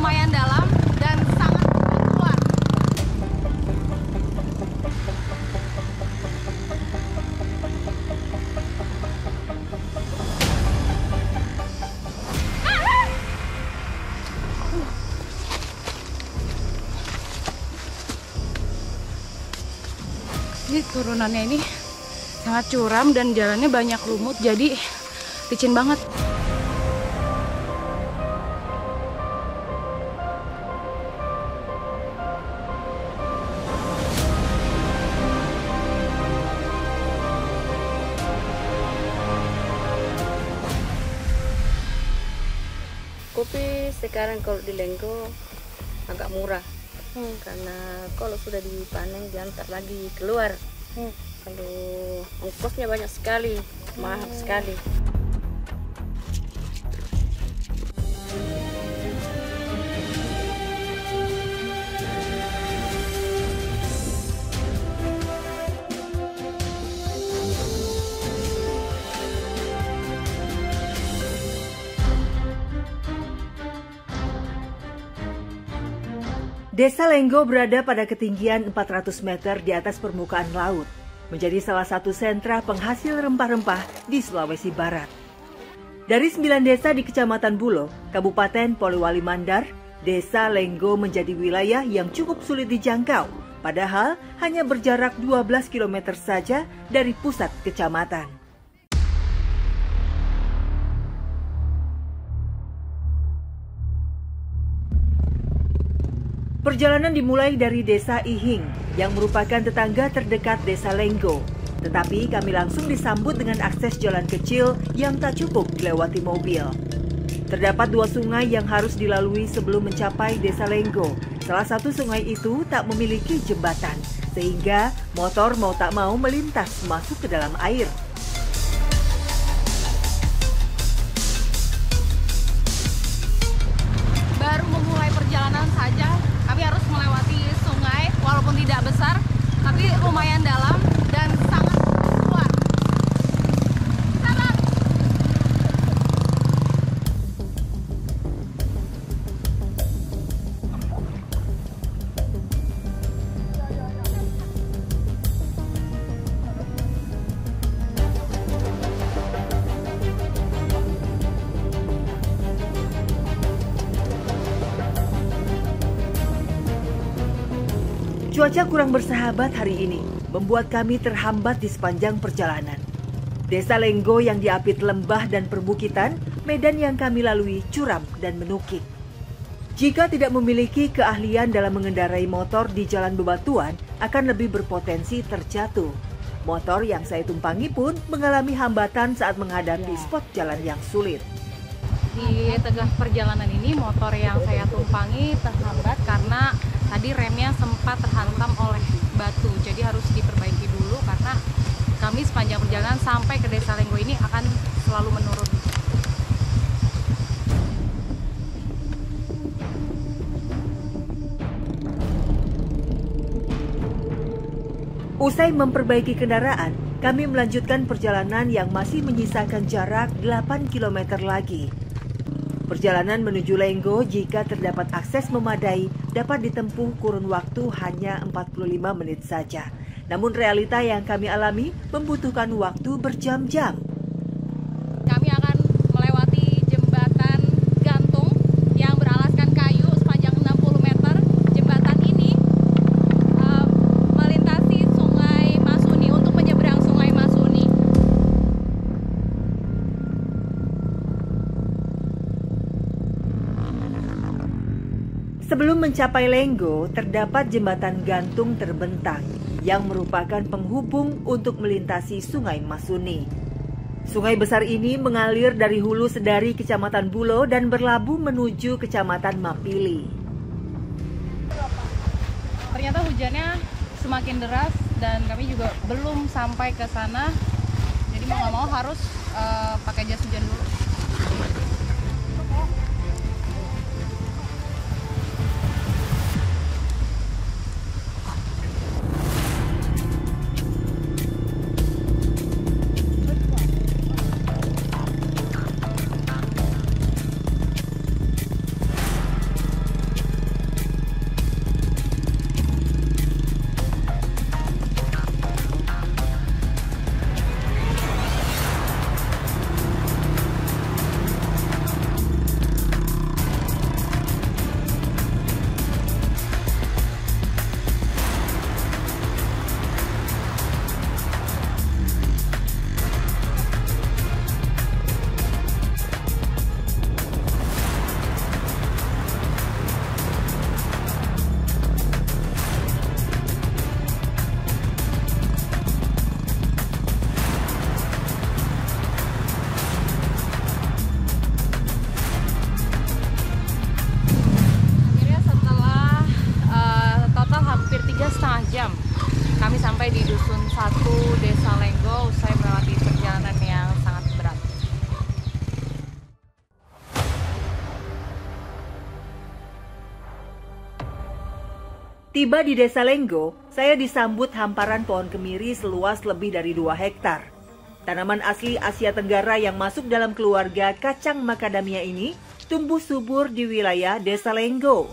lumayan dalam dan sangat berkuat. Ini turunannya ini sangat curam dan jalannya banyak lumut, jadi licin banget. Kopi sekarang kalau di Lenggo agak murah, karena kalau sudah dipanen diantar lagi keluar. Kalau ongkosnya banyak sekali, mahal sekali. Desa Lenggo berada pada ketinggian 400 meter di atas permukaan laut, menjadi salah satu sentra penghasil rempah-rempah di Sulawesi Barat. Dari 9 desa di Kecamatan Bulo, Kabupaten Polewali Mandar, Desa Lenggo menjadi wilayah yang cukup sulit dijangkau, padahal hanya berjarak 12 km saja dari pusat kecamatan. Perjalanan dimulai dari Desa Ihing yang merupakan tetangga terdekat Desa Lenggo. Tetapi kami langsung disambut dengan akses jalan kecil yang tak cukup dilewati mobil. Terdapat 2 sungai yang harus dilalui sebelum mencapai Desa Lenggo. Salah satu sungai itu tak memiliki jembatan, sehingga motor mau tak mau melintas masuk ke dalam air. Baru memulai perjalanan saja, kami harus melewati sungai, walaupun tidak besar, tapi lumayan dalam dan sangat kuat. Cuaca kurang bersahabat hari ini membuat kami terhambat di sepanjang perjalanan. Desa Lenggo yang diapit lembah dan perbukitan, medan yang kami lalui curam dan menukik. Jika tidak memiliki keahlian dalam mengendarai motor di jalan bebatuan, akan lebih berpotensi terjatuh. Motor yang saya tumpangi pun mengalami hambatan saat menghadapi spot jalan yang sulit. Di tengah perjalanan ini, motor yang saya tumpangi terhambat karena tadi remnya sempat terhantam oleh batu. Jadi harus diperbaiki dulu karena kami sepanjang perjalanan sampai ke Desa Lenggo ini akan selalu menurun. Usai memperbaiki kendaraan, kami melanjutkan perjalanan yang masih menyisakan jarak 8 km lagi. Perjalanan menuju Lenggo jika terdapat akses memadai dapat ditempuh kurun waktu hanya 45 menit saja. Namun realita yang kami alami membutuhkan waktu berjam-jam. Kami akan melewati jembatan gantung yang beralaskan kayu sepanjang 60 meter. Jembatan ini melintasi Sungai Masuni untuk menyeberang Sungai Masuni. Sebelum mencapai Lenggo, terdapat jembatan gantung terbentang yang merupakan penghubung untuk melintasi Sungai Masuni. Sungai besar ini mengalir dari hulu sedari Kecamatan Bulo dan berlabuh menuju Kecamatan Mapili. Ternyata hujannya semakin deras dan kami juga belum sampai ke sana. Jadi mau nggak mau harus pakai jas hujan dulu. Tiba di Desa Lenggo, saya disambut hamparan pohon kemiri seluas lebih dari 2 hektar. Tanaman asli Asia Tenggara yang masuk dalam keluarga kacang macadamia ini tumbuh subur di wilayah Desa Lenggo.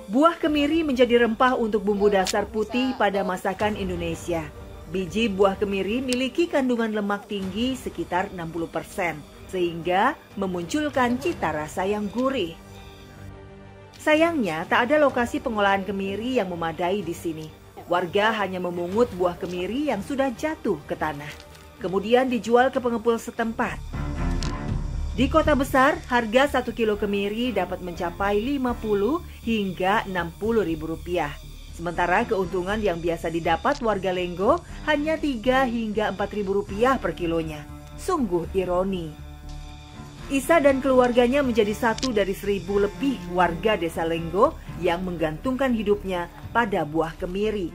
Buah kemiri menjadi rempah untuk bumbu dasar putih pada masakan Indonesia. Biji buah kemiri memiliki kandungan lemak tinggi sekitar 60%, sehingga memunculkan cita rasa yang gurih. Sayangnya, tak ada lokasi pengolahan kemiri yang memadai di sini. Warga hanya memungut buah kemiri yang sudah jatuh ke tanah, kemudian dijual ke pengepul setempat. Di kota besar, harga 1 kilo kemiri dapat mencapai 50 hingga 60 ribu rupiah. Sementara keuntungan yang biasa didapat warga Lenggo hanya 3 hingga 4 ribu rupiah per kilonya. Sungguh ironi. Isa dan keluarganya menjadi satu dari 1.000 lebih warga Desa Lenggo yang menggantungkan hidupnya pada buah kemiri.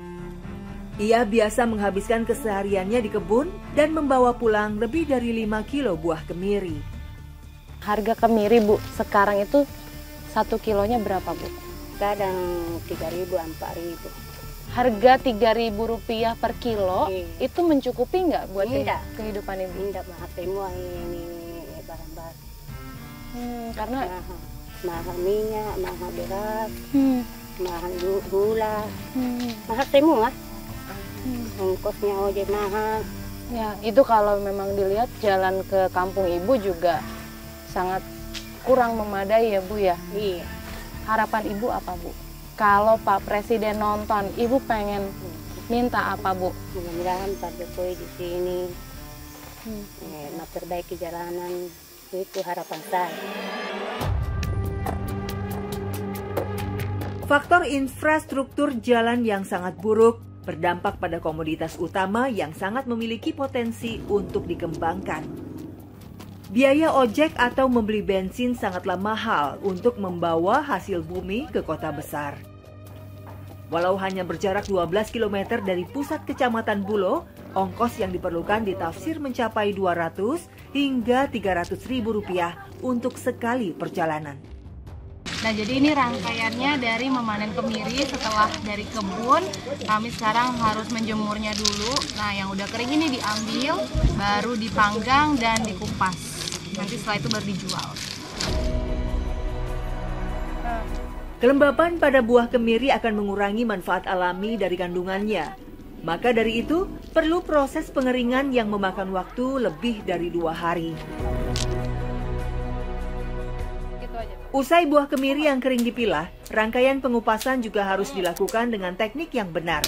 Ia biasa menghabiskan kesehariannya di kebun dan membawa pulang lebih dari 5 kilo buah kemiri. Harga kemiri, Bu, sekarang itu 1 kilonya berapa, Bu? Kadang 3.000, 4.000. Harga 3.000 rupiah per kilo, itu mencukupi nggak buat kehidupan Ibu? Tidak, mahal semua ini barang-barang. Karena mahal minyak, mahal beras, mahal gula, mahal semua. Ongkosnya ojek mahal. Ya, itu kalau memang dilihat jalan ke kampung Ibu juga sangat kurang memadai ya, Bu ya. Iya. Harapan Ibu apa, Bu? Kalau Pak Presiden nonton, Ibu pengen minta apa, Bu? Mudah-mudahan Pak Jokowi di sini memperbaiki jalanan. Itu harapan saya. Faktor infrastruktur jalan yang sangat buruk berdampak pada komoditas utama yang sangat memiliki potensi untuk dikembangkan. Biaya ojek atau membeli bensin sangatlah mahal untuk membawa hasil bumi ke kota besar. Walau hanya berjarak 12 km dari pusat kecamatan Bulo, ongkos yang diperlukan ditafsir mencapai 200 hingga 300 ribu rupiah untuk sekali perjalanan. Nah, jadi ini rangkaiannya dari memanen kemiri. Setelah dari kebun, kami sekarang harus menjemurnya dulu. Nah, yang udah kering ini diambil, baru dipanggang dan dikupas. Nanti setelah itu baru dijual. Kelembapan pada buah kemiri akan mengurangi manfaat alami dari kandungannya. Maka dari itu, perlu proses pengeringan yang memakan waktu lebih dari 2 hari. Usai buah kemiri yang kering dipilah, rangkaian pengupasan juga harus dilakukan dengan teknik yang benar,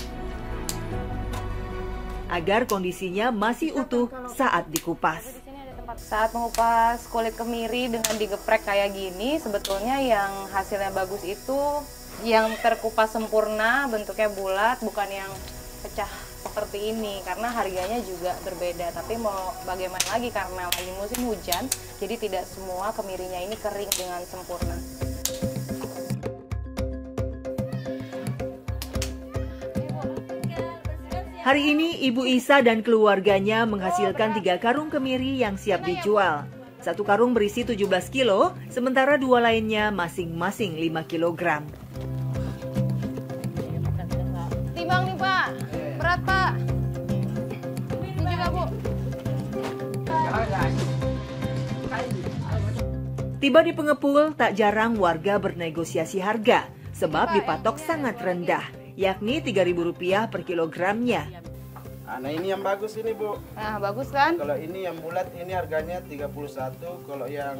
agar kondisinya masih utuh saat dikupas. Saat mengupas kulit kemiri dengan digeprek kayak gini, sebetulnya yang hasilnya bagus itu yang terkupas sempurna, bentuknya bulat, bukan yang pecah seperti ini, karena harganya juga berbeda. Tapi mau bagaimana lagi, karena lagi musim hujan, jadi tidak semua kemirinya ini kering dengan sempurna. Hari ini Ibu Isa dan keluarganya menghasilkan 3 karung kemiri yang siap dijual. 1 karung berisi 17 kilo, sementara 2 lainnya masing-masing 5 kilogram. Timbang nih, Pak. Berat, Pak. Ini juga, Bu. Tiba di pengepul, tak jarang warga bernegosiasi harga, sebab dipatok sangat rendah, yakni Rp3.000 per kilogramnya. Nah, ini yang bagus ini, Bu. Nah, bagus kan? Kalau ini yang bulat ini harganya 31, kalau yang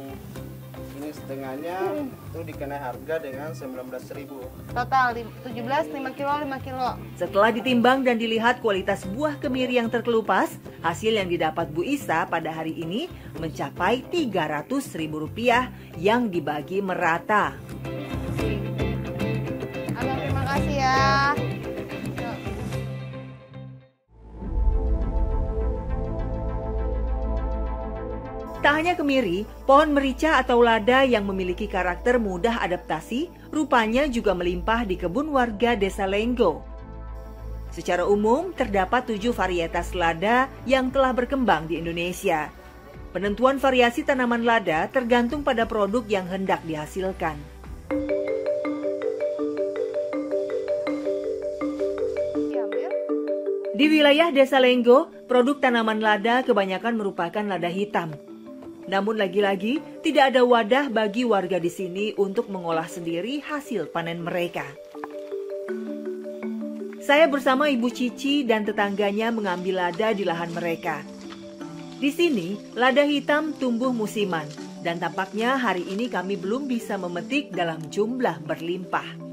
ini setengahnya itu dikenai harga dengan 19.000. Total 17, 5 kilo, 5 kilo. Setelah ditimbang dan dilihat kualitas buah kemiri yang terkelupas, hasil yang didapat Bu Isa pada hari ini mencapai Rp300.000 yang dibagi merata. Abang, terima kasih ya. Tak hanya kemiri, pohon merica atau lada yang memiliki karakter mudah adaptasi, rupanya juga melimpah di kebun warga Desa Lenggo. Secara umum, terdapat 7 varietas lada yang telah berkembang di Indonesia. Penentuan variasi tanaman lada tergantung pada produk yang hendak dihasilkan. Di wilayah Desa Lenggo, produk tanaman lada kebanyakan merupakan lada hitam. Namun lagi-lagi tidak ada wadah bagi warga di sini untuk mengolah sendiri hasil panen mereka. Saya bersama Ibu Cici dan tetangganya mengambil lada di lahan mereka. Di sini, lada hitam tumbuh musiman dan tampaknya hari ini kami belum bisa memetik dalam jumlah berlimpah.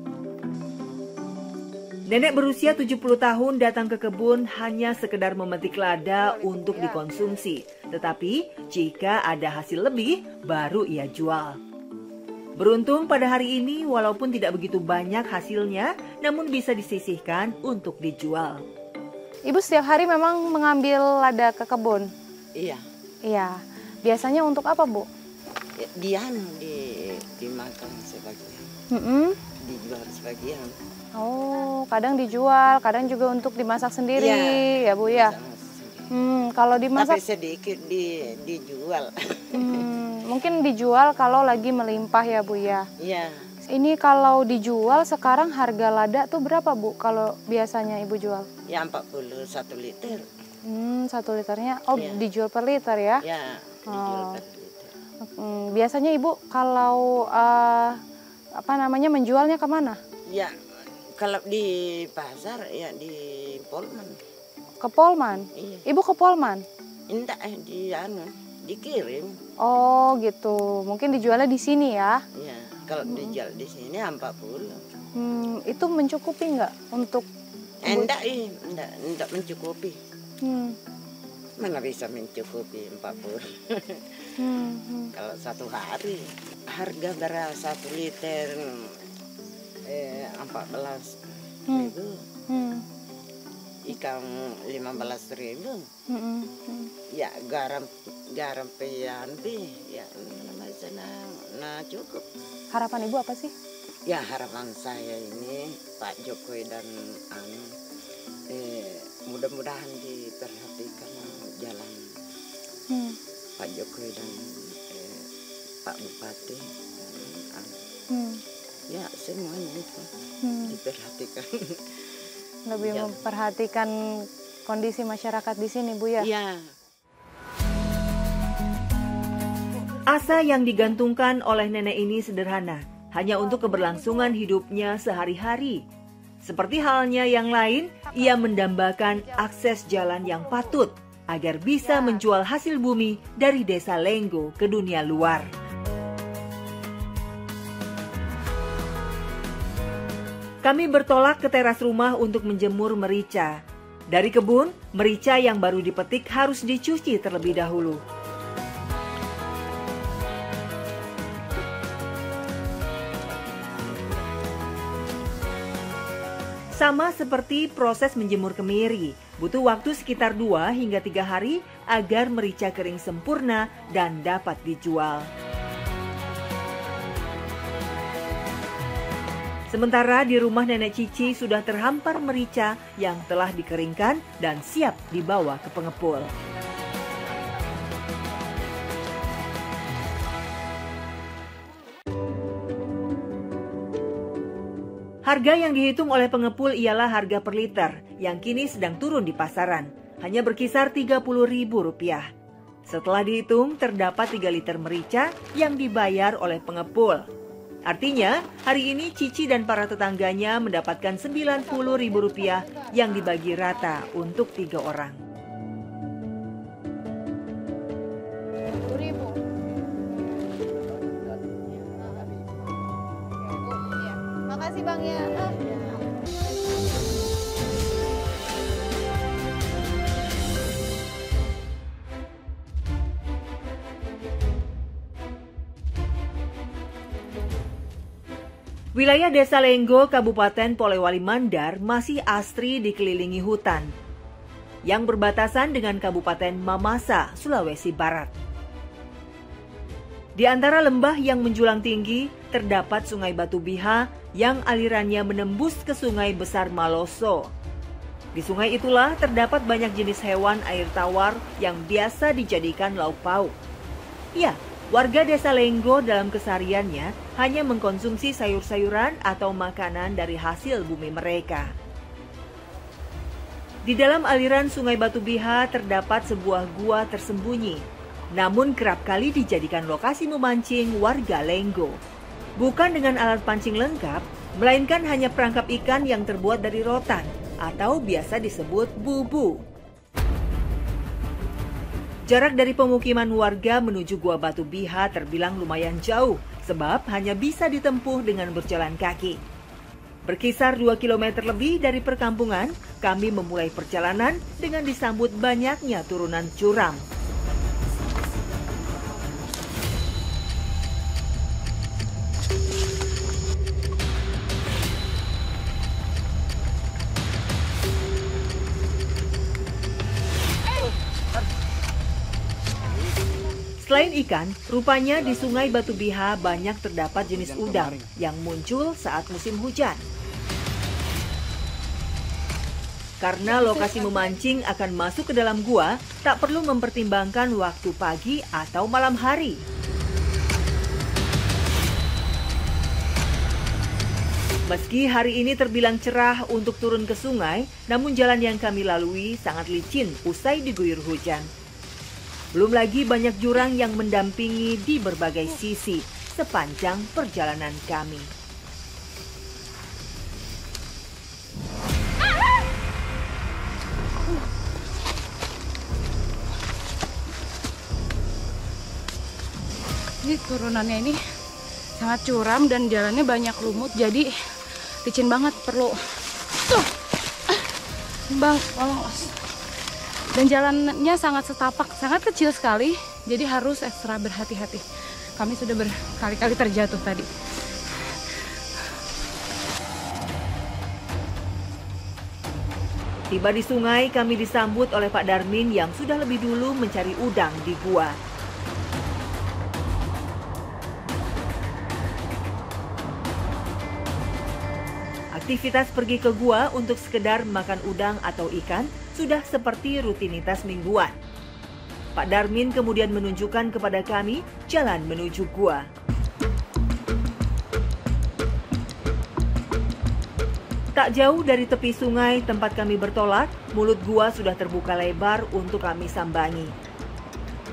Nenek berusia 70 tahun datang ke kebun hanya sekedar memetik lada untuk dikonsumsi. Tetapi jika ada hasil lebih, baru ia jual. Beruntung pada hari ini walaupun tidak begitu banyak hasilnya, namun bisa disisihkan untuk dijual. Ibu setiap hari memang mengambil lada ke kebun? Iya. Iya. Biasanya untuk apa, Bu? Ya, dimakan sebagian. Dijual sebagian. Oh, kadang dijual, kadang juga untuk dimasak sendiri, ya Bu ya. Kalau dimasak tapi sedikit dijual. Mungkin dijual kalau lagi melimpah ya Bu ya. Iya. Ini kalau dijual sekarang harga lada tuh berapa Bu kalau biasanya Ibu jual? Ya 41 liter. 1 liternya, Ya. dijual per liter ya? Ya, dijual per liter. Biasanya Ibu kalau menjualnya kemana? Ya, kalau di pasar ya di Polman. Ke Polman? Iya. Ibu ke Polman? Enggak, dikirim. Oh gitu, mungkin dijualnya di sini ya? Iya, kalau dijual di sini 40. Itu mencukupi nggak untuk? Enggak mencukupi. Mana bisa mencukupi 40. Kalau satu hari harga beras 1 liter 14.000, ikan 15.000, ya garam pianpi, ya nah cukup. Harapan Ibu apa sih? Ya harapan saya ini Pak Jokowi dan mudah-mudahan diperhatikan jalan Pak Jokowi dan Pak Bupati. Ya semuanya itu diperhatikan. Lebih memperhatikan kondisi masyarakat di sini Bu ya? Iya. Asa yang digantungkan oleh nenek ini sederhana, hanya untuk keberlangsungan hidupnya sehari-hari. Seperti halnya yang lain, ia mendambakan akses jalan yang patut agar bisa menjual hasil bumi dari Desa Lenggo ke dunia luar. Kami bertolak ke teras rumah untuk menjemur merica. Dari kebun, merica yang baru dipetik harus dicuci terlebih dahulu. Sama seperti proses menjemur kemiri, butuh waktu sekitar 2 hingga 3 hari agar merica kering sempurna dan dapat dijual. Sementara di rumah Nenek Cici sudah terhampar merica yang telah dikeringkan dan siap dibawa ke pengepul. Harga yang dihitung oleh pengepul ialah harga per liter yang kini sedang turun di pasaran, hanya berkisar Rp30.000. Setelah dihitung, terdapat 3 liter merica yang dibayar oleh pengepul. Artinya, hari ini Cici dan para tetangganya mendapatkan Rp90.000 yang dibagi rata untuk 3 orang. Makasih Bang ya. Wilayah Desa Lenggo, Kabupaten Polewali Mandar masih asri dikelilingi hutan yang berbatasan dengan Kabupaten Mamasa, Sulawesi Barat. Di antara lembah yang menjulang tinggi, terdapat Sungai Batu Biha yang alirannya menembus ke Sungai Besar Maloso. Di sungai itulah terdapat banyak jenis hewan air tawar yang biasa dijadikan lauk pauk. Ya, warga Desa Lenggo dalam kesehariannya hanya mengkonsumsi sayur-sayuran atau makanan dari hasil bumi mereka. Di dalam aliran Sungai Batu Biha terdapat sebuah gua tersembunyi, namun kerap kali dijadikan lokasi memancing warga Lenggo. Bukan dengan alat pancing lengkap, melainkan hanya perangkap ikan yang terbuat dari rotan atau biasa disebut bubu. Jarak dari pemukiman warga menuju Gua Batu Biha terbilang lumayan jauh, sebab hanya bisa ditempuh dengan berjalan kaki. Berkisar 2 km lebih dari perkampungan, kami memulai perjalanan dengan disambut banyaknya turunan curam. Selain ikan, rupanya di Sungai Batu Biha banyak terdapat jenis udang yang muncul saat musim hujan. Karena lokasi memancing akan masuk ke dalam gua, tak perlu mempertimbangkan waktu pagi atau malam hari. Meski hari ini terbilang cerah untuk turun ke sungai, namun jalan yang kami lalui sangat licin usai diguyur hujan. Belum lagi banyak jurang yang mendampingi di berbagai sisi sepanjang perjalanan kami. Ini turunannya ini sangat curam dan jalannya banyak lumut, jadi licin banget, perlu Bang, awas. Dan jalannya sangat setapak, sangat kecil sekali, jadi harus ekstra berhati-hati. Kami sudah berkali-kali terjatuh tadi. Tiba di sungai, kami disambut oleh Pak Darmin yang sudah lebih dulu mencari udang di gua. Aktivitas pergi ke gua untuk sekedar makan udang atau ikan sudah seperti rutinitas mingguan. Pak Darmin kemudian menunjukkan kepada kami jalan menuju gua. Tak jauh dari tepi sungai tempat kami bertolak, mulut gua sudah terbuka lebar untuk kami sambangi.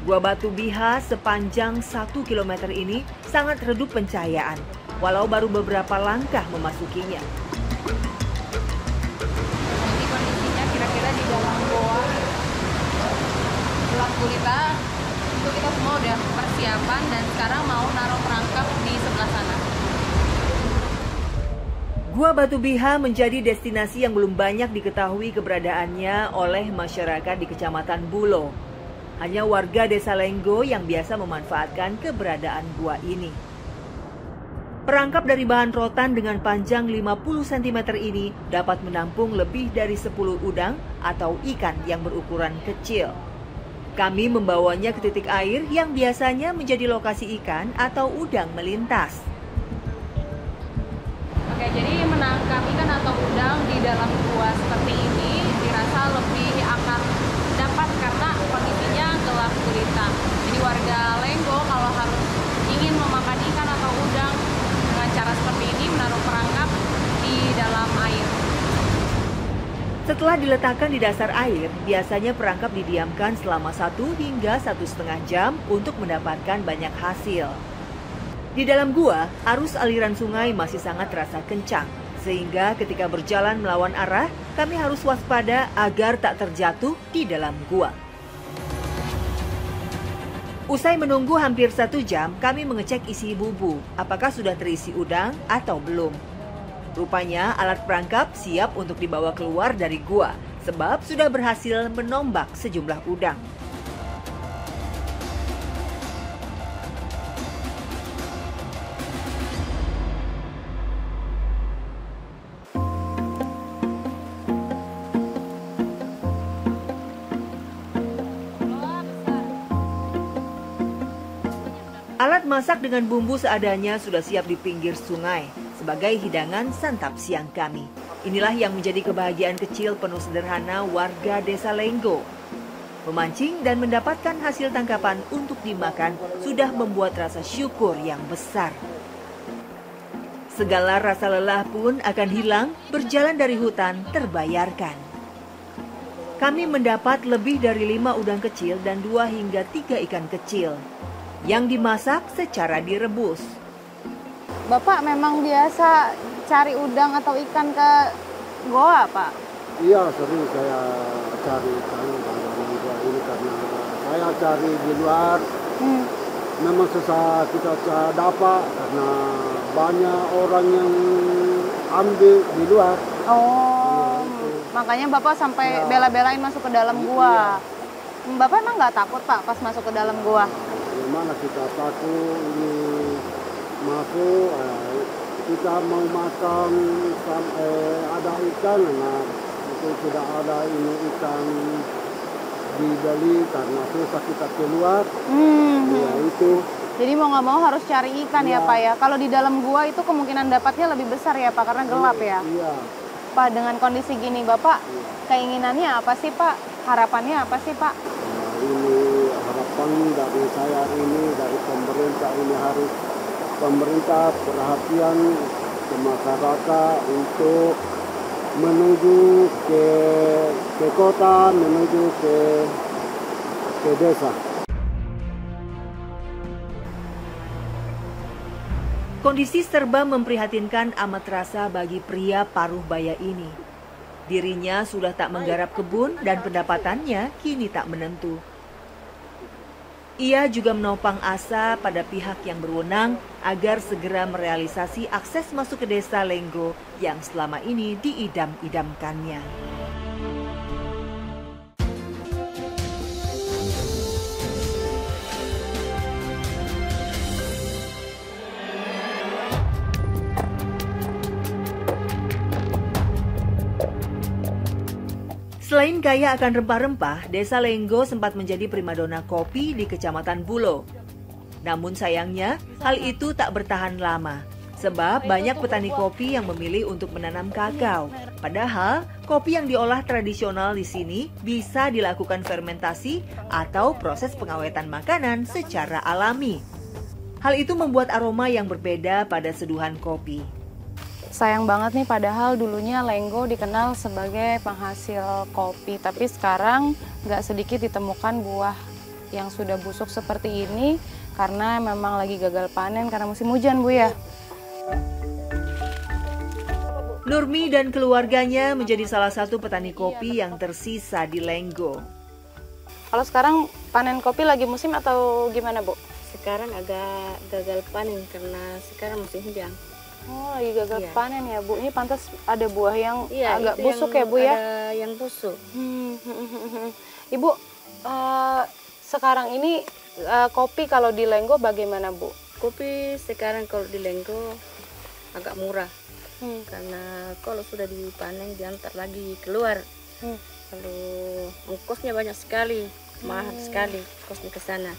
Gua Batu Biha sepanjang 1 km ini sangat redup pencahayaan, walau baru beberapa langkah memasukinya. Jadi kondisinya kira-kira di dalam goa gelap gulita, itu kita semua udah persiapan dan sekarang mau naruh perangkap di sebelah sana. Gua Batu Biha menjadi destinasi yang belum banyak diketahui keberadaannya oleh masyarakat di Kecamatan Bulo. Hanya warga Desa Lenggo yang biasa memanfaatkan keberadaan gua ini. Perangkap dari bahan rotan dengan panjang 50 cm ini dapat menampung lebih dari 10 udang atau ikan yang berukuran kecil. Kami membawanya ke titik air yang biasanya menjadi lokasi ikan atau udang melintas. Oke, jadi menangkap ikan atau udang di dalam gua seperti ini dirasa lebih akan dapat karena kondisinya gelap gulita. Jadi warga Lenggo kalau harus ingin memakan ikan atau udang dengan cara seperti ini menaruh perangkap di dalam air. Setelah diletakkan di dasar air, biasanya perangkap didiamkan selama 1 hingga 1,5 jam untuk mendapatkan banyak hasil. Di dalam gua, arus aliran sungai masih sangat terasa kencang, sehingga ketika berjalan melawan arah, kami harus waspada agar tak terjatuh di dalam gua. Usai menunggu hampir 1 jam, kami mengecek isi bubu, apakah sudah terisi udang atau belum. Rupanya alat perangkap siap untuk dibawa keluar dari gua, sebab sudah berhasil menombak sejumlah udang. Alat masak dengan bumbu seadanya sudah siap di pinggir sungai sebagai hidangan santap siang kami. Inilah yang menjadi kebahagiaan kecil penuh sederhana warga Desa Lenggo. Memancing dan mendapatkan hasil tangkapan untuk dimakan sudah membuat rasa syukur yang besar. Segala rasa lelah pun akan hilang berjalan dari hutan terbayarkan. kami mendapat lebih dari 5 udang kecil dan 2 hingga 3 ikan kecil yang dimasak secara direbus. Bapak memang biasa cari udang atau ikan ke goa, Pak? Iya, sering saya cari ikan dalam gua ini karena saya cari di luar. Memang susah kita dapat karena banyak orang yang ambil di luar. Oh, makanya Bapak sampai bela-belain masuk ke dalam gua. Bapak emang nggak takut, Pak, pas masuk ke dalam gua? Gimana kita takut ini masuk, kita mau makan sampai ada ikan, nah itu tidak ada ini ikan dibeli karena susah kita keluar. Ya itu. Jadi mau nggak mau harus cari ikan ya Pak ya. Kalau di dalam gua itu kemungkinan dapatnya lebih besar ya Pak karena gelap ya. Iya. Pak, dengan kondisi gini Bapak, keinginannya apa sih Pak? Harapannya apa sih Pak? Ini harapan dari saya ini, dari pemerintah ini harus pemerintah perhatian ke masyarakat untuk menuju ke kota, menuju ke desa. Kondisi serba memprihatinkan amat terasa bagi pria paruh baya ini. Dirinya sudah tak menggarap kebun dan pendapatannya kini tak menentu. Ia juga menopang asa pada pihak yang berwenang agar segera merealisasi akses masuk ke desa Lenggo yang selama ini diidam-idamkannya. Selain kaya akan rempah-rempah, Desa Lenggo sempat menjadi primadona kopi di Kecamatan Bulo. Namun sayangnya, hal itu tak bertahan lama. Sebab banyak petani kopi yang memilih untuk menanam kakao. Padahal, kopi yang diolah tradisional di sini bisa dilakukan fermentasi atau proses pengawetan makanan secara alami. Hal itu membuat aroma yang berbeda pada seduhan kopi. Sayang banget nih, padahal dulunya Lenggo dikenal sebagai penghasil kopi. Tapi sekarang nggak sedikit ditemukan buah yang sudah busuk seperti ini karena memang lagi gagal panen karena musim hujan, Bu ya. Nurmi dan keluarganya menjadi salah satu petani kopi yang tersisa di Lenggo. Kalau sekarang panen kopi lagi musim atau gimana, Bu? Sekarang agak gagal panen karena sekarang musim hujan. Oh, lagi gagal panen ya, Bu. Ini pantas ada buah yang agak itu busuk yang ya, Bu ya? Ada yang busuk. Ibu, sekarang ini kopi kalau di Lenggo bagaimana, Bu? Kopi sekarang kalau di Lenggo agak murah. Karena kalau sudah dipanen diantar lagi keluar. Kalau ongkosnya banyak sekali, mahal sekali kosnya ke sana.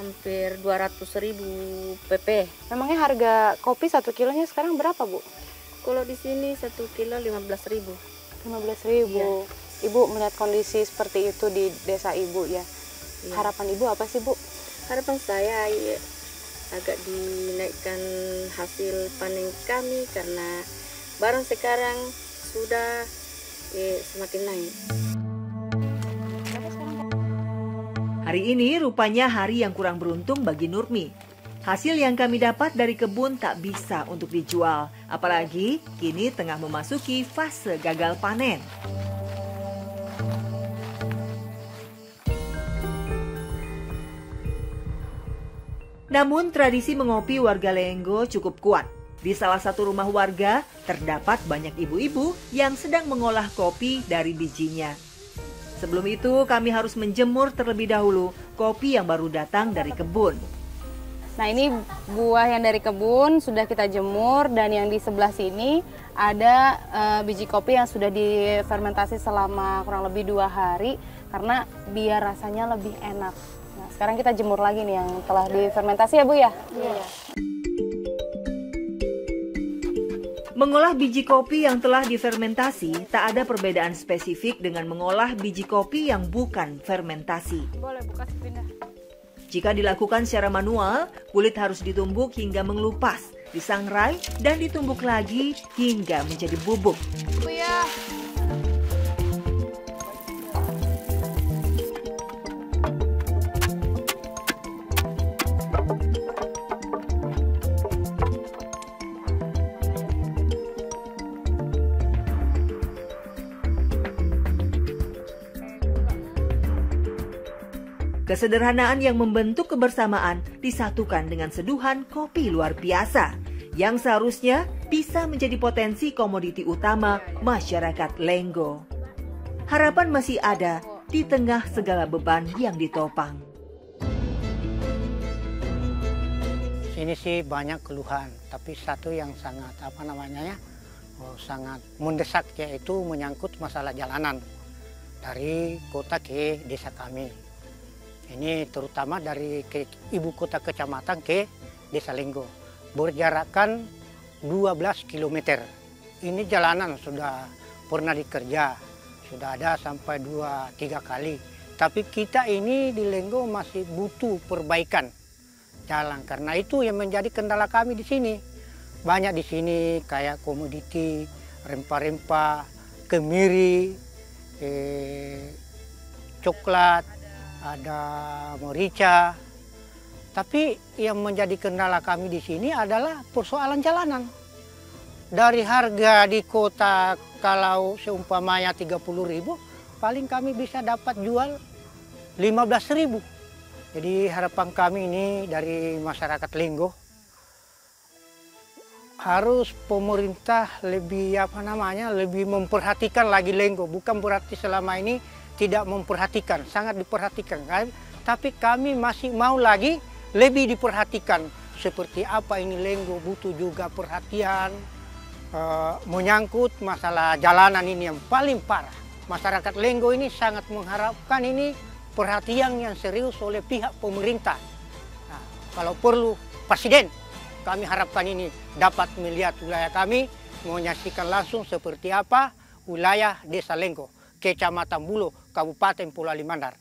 Hampir 200.000 pp. Memangnya harga kopi 1 kilonya sekarang berapa, Bu? Kalau di sini 1 kilo 15.000. 15.000. Ya. Ibu melihat kondisi seperti itu di desa Ibu ya. Harapan Ibu apa sih, Bu? Harapan saya agak dinaikkan hasil panen kami karena barang sekarang sudah semakin naik. Hari ini rupanya hari yang kurang beruntung bagi Nurmi. Hasil yang kami dapat dari kebun tak bisa untuk dijual, apalagi kini tengah memasuki fase gagal panen. Namun tradisi mengopi warga Lenggo cukup kuat. Di salah satu rumah warga terdapat banyak ibu-ibu yang sedang mengolah kopi dari bijinya. Sebelum itu kami harus menjemur terlebih dahulu kopi yang baru datang dari kebun. Nah, ini buah yang dari kebun sudah kita jemur dan yang di sebelah sini ada biji kopi yang sudah difermentasi selama kurang lebih 2 hari karena biar rasanya lebih enak. Nah, sekarang kita jemur lagi nih yang telah difermentasi ya, Bu ya? Iya. Mengolah biji kopi yang telah difermentasi tak ada perbedaan spesifik dengan mengolah biji kopi yang bukan fermentasi. Boleh buka pindah. Jika dilakukan secara manual, kulit harus ditumbuk hingga mengelupas, disangrai dan ditumbuk lagi hingga menjadi bubuk. Bu ya. Kesederhanaan yang membentuk kebersamaan disatukan dengan seduhan kopi luar biasa yang seharusnya bisa menjadi potensi komoditi utama masyarakat Lenggo. Harapan masih ada di tengah segala beban yang ditopang. Ini sih banyak keluhan, tapi satu yang sangat sangat mendesak, yaitu menyangkut masalah jalanan dari kota ke desa kami. Ini terutama dari ibu kota kecamatan ke Desa Lenggo, berjarakkan 12 km. Ini jalanan sudah pernah dikerja, sudah ada sampai 2-3 kali. Tapi kita ini di Lenggo masih butuh perbaikan jalan, karena itu yang menjadi kendala kami di sini. Banyak di sini kayak komoditi, rempah-rempah, kemiri, coklat, ada merica. Tapi yang menjadi kendala kami di sini adalah persoalan jalanan. Dari harga di kota kalau seumpamanya 30.000, paling kami bisa dapat jual 15.000. Jadi harapan kami ini dari masyarakat Lenggo, harus pemerintah lebih lebih memperhatikan lagi Lenggo. Bukan berarti selama ini tidak memperhatikan, sangat diperhatikan kan? Tapi kami masih mau lagi lebih diperhatikan. Seperti apa ini Lenggo butuh juga perhatian, menyangkut masalah jalanan ini yang paling parah. Masyarakat Lenggo ini sangat mengharapkan ini perhatian yang serius oleh pihak pemerintah. Nah, kalau perlu Presiden, kami harapkan ini dapat melihat wilayah kami, menyaksikan langsung seperti apa wilayah Desa Lenggo, Kecamatan Bulo, Kabupaten Pulau Limandar.